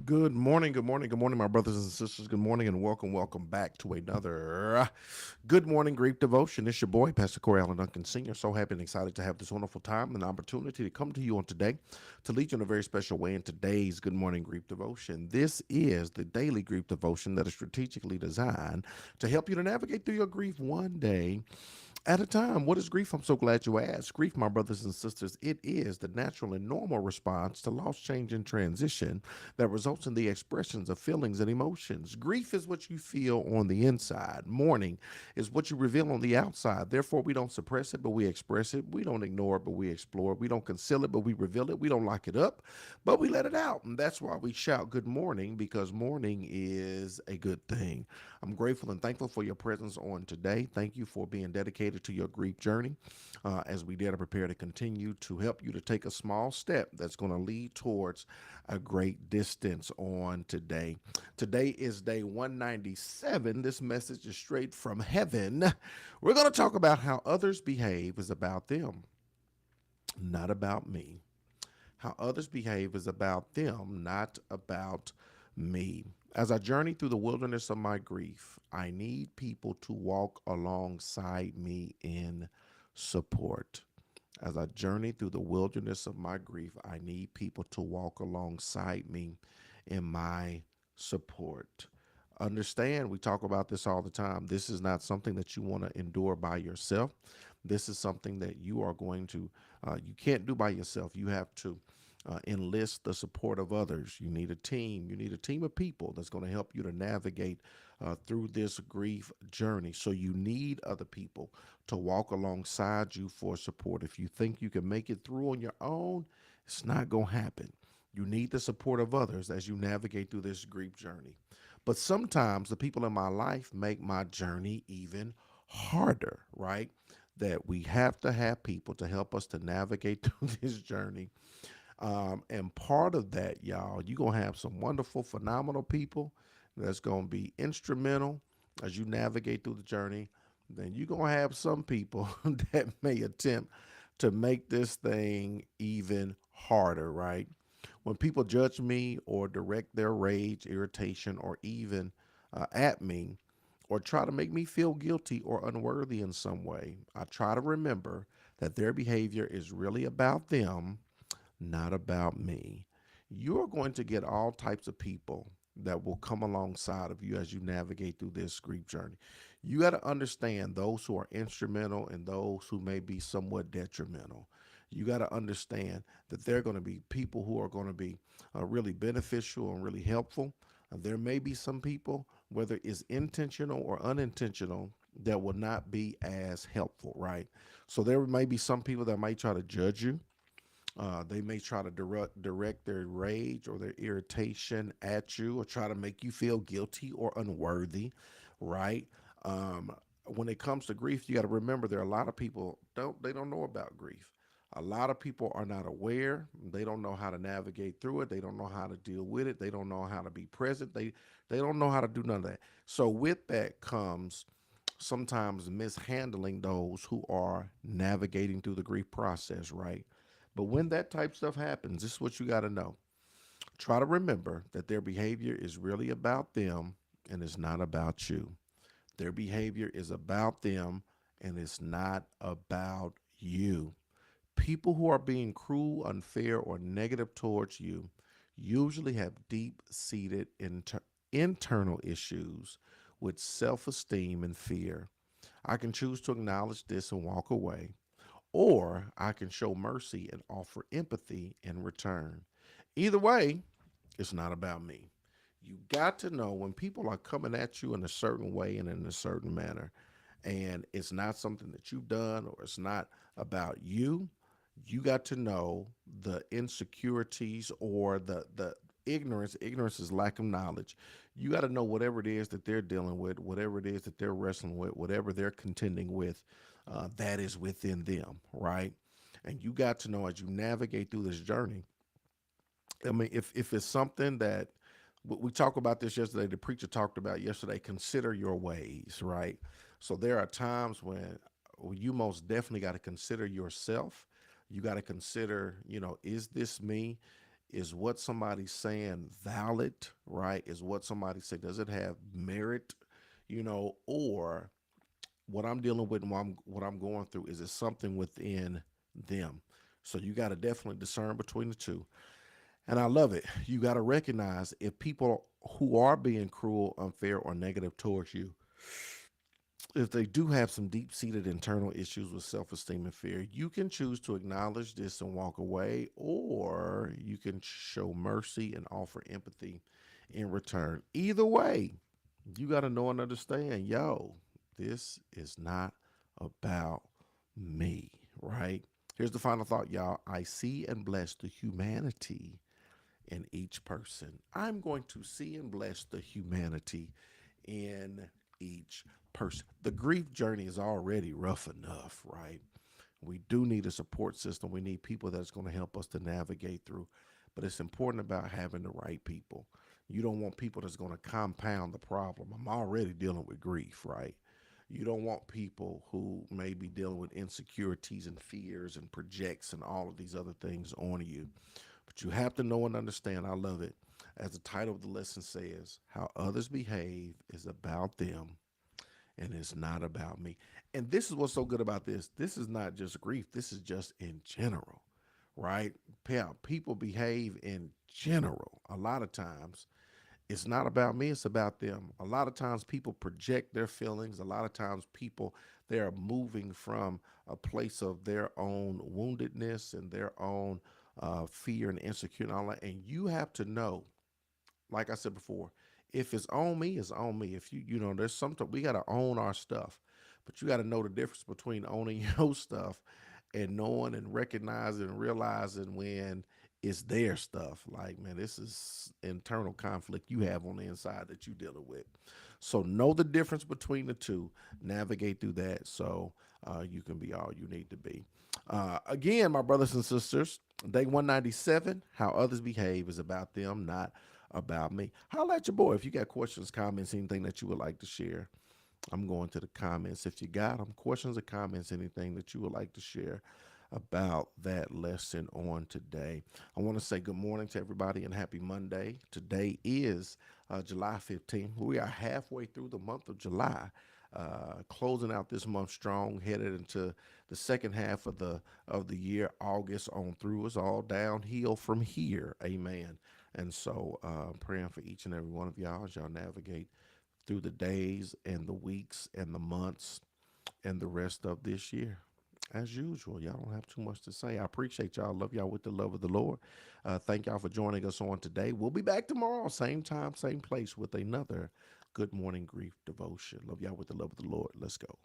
Good morning, my brothers and sisters. Good morning, and welcome back to another Good Morning Grief Devotion. It's your boy, Pastor Corey Allen Duncan Sr. So happy and excited to have this wonderful time and opportunity to come to you on today to lead you in a very special way in today's Good Morning Grief Devotion. This is the daily grief devotion that is strategically designed to help you to navigate through your grief one day at a time. What is grief? I'm so glad you asked. Grief, my brothers and sisters, it is the natural and normal response to loss, change, and transition that results in the expressions of feelings and emotions. Grief is what you feel on the inside. Mourning is what you reveal on the outside. Therefore, we don't suppress it, but we express it. We don't ignore it, but we explore it. We don't conceal it, but we reveal it. We don't lock it up, but we let it out. And that's why we shout good morning, because morning is a good thing. I'm grateful and thankful for your presence on today. Thank you for being dedicated to your grief journey as we dare to prepare to continue to help you to take a small step that's going to lead towards a great distance on today. Today is day 197. This message is straight from heaven. We're going to talk about how others behave is about them, not about me. How others behave is about them, not about me. As I journey through the wilderness of my grief, I need people to walk alongside me in support. As I journey through the wilderness of my grief, I need people to walk alongside me in my support. Understand, we talk about this all the time. This is not something that you want to endure by yourself. This is something that you are going to, you can't do by yourself. You have to enlist the support of others. You need a team. You need a team of people that's going to help you to navigate through this grief journey. So you need other people to walk alongside you for support. If you think you can make it through on your own, it's not going to happen. You need the support of others as you navigate through this grief journey. But sometimes the people in my life make my journey even harder, right? That we have to have people to help us to navigate through this journey. And part of that, y'all, you're going to have some wonderful, phenomenal people that's going to be instrumental as you navigate through the journey. Then you're going to have some people that may attempt to make this thing even harder, right? When people judge me or direct their rage, irritation, or even at me, or try to make me feel guilty or unworthy in some way, I try to remember that their behavior is really about them, not about me. You're going to get all types of people that will come alongside of you as you navigate through this grief journey. You got to understand those who are instrumental and those who may be somewhat detrimental. You got to understand that there are going to be people who are going to be really beneficial and really helpful. There may be some people, whether it's intentional or unintentional, that will not be as helpful, right? So there may be some people that might try to judge you. They may try to direct their rage or their irritation at you or try to make you feel guilty or unworthy, right? Um, when it comes to grief, you got to remember there are a lot of people don't know about grief. A lot of people are not aware. They don't know how to navigate through it. They don't know how to deal with it. They don't know how to be present. They don't know how to do none of that. So with that comes sometimes mishandling those who are navigating through the grief process, right? But when that type stuff happens, this is what you got to know. Try to remember that their behavior is really about them and it's not about you. Their behavior is about them and it's not about you. People who are being cruel, unfair, or negative towards you usually have deep seated internal issues with self esteem and fear. I can choose to acknowledge this and walk away, or I can show mercy and offer empathy in return. Either way, it's not about me. You got to know when people are coming at you in a certain way and in a certain manner, and it's not something that you've done or it's not about you. You got to know the insecurities or the ignorance. Ignorance is lack of knowledge. You got to know whatever it is that they're dealing with, whatever it is that they're wrestling with, whatever they're contending with, that is within them, right? And you got to know as you navigate through this journey. I mean, if it's something that we talked about this yesterday, the preacher talked about yesterday, consider your ways, right? So there are times when you most definitely got to consider yourself. You got to consider, is this me? Is what somebody's saying valid, right? Is what somebody said, does it have merit, or what I'm dealing with and what I'm going through, is it something within them? So you got to definitely discern between the two. And I love it. You got to recognize if people who are being cruel, unfair, or negative towards you, if they do have some deep seated internal issues with self esteem and fear, you can choose to acknowledge this and walk away, or you can show mercy and offer empathy in return. Either way, you got to know and understand, this is not about me, right? Here's the final thought, y'all. I see and bless the humanity in each person. I'm going to see and bless the humanity in each person. The grief journey is already rough enough, right? We do need a support system. We need people that's going to help us to navigate through. But it's important about having the right people. You don't want people that's going to compound the problem. I'm already dealing with grief, right? You don't want people who may be dealing with insecurities and fears and projects and all of these other things on you. But you have to know and understand. I love it. As the title of the lesson says, how others behave is about them and it's not about me. And this is what's so good about this. This is not just grief, this is just in general, right? People behave in general. A lot of times, it's not about me, it's about them. A lot of times people project their feelings. A lot of times people, they are moving from a place of their own woundedness and their own fear and insecurity and all that. And you have to know, like I said before, if it's on me, it's on me. If there's something we got to own our stuff, but you got to know the difference between owning your stuff and knowing and recognizing and realizing when it's their stuff. Like, man, this is internal conflict you have on the inside that you're dealing with. So know the difference between the two, navigate through that so you can be all you need to be. Again, my brothers and sisters, day 197, how others behave is about them, not about me. Holla at your boy if you got questions, comments, anything that you would like to share. I'm going to the comments. If you got them, questions or comments, anything that you would like to share about that lesson on today. I want to say good morning to everybody and happy Monday. Today is July 15th. We are halfway through the month of July. Closing out this month strong, headed into the second half of the year. August on through is all downhill from here. Amen. And so, praying for each and every one of y'all as y'all navigate through the days and the weeks and the months and the rest of this year. As usual, y'all don't have too much to say. I appreciate y'all. Love y'all with the love of the Lord. Thank y'all for joining us on today. We'll be back tomorrow, same time, same place, with another Good Morning Grief devotion. Love y'all with the love of the Lord. Let's go.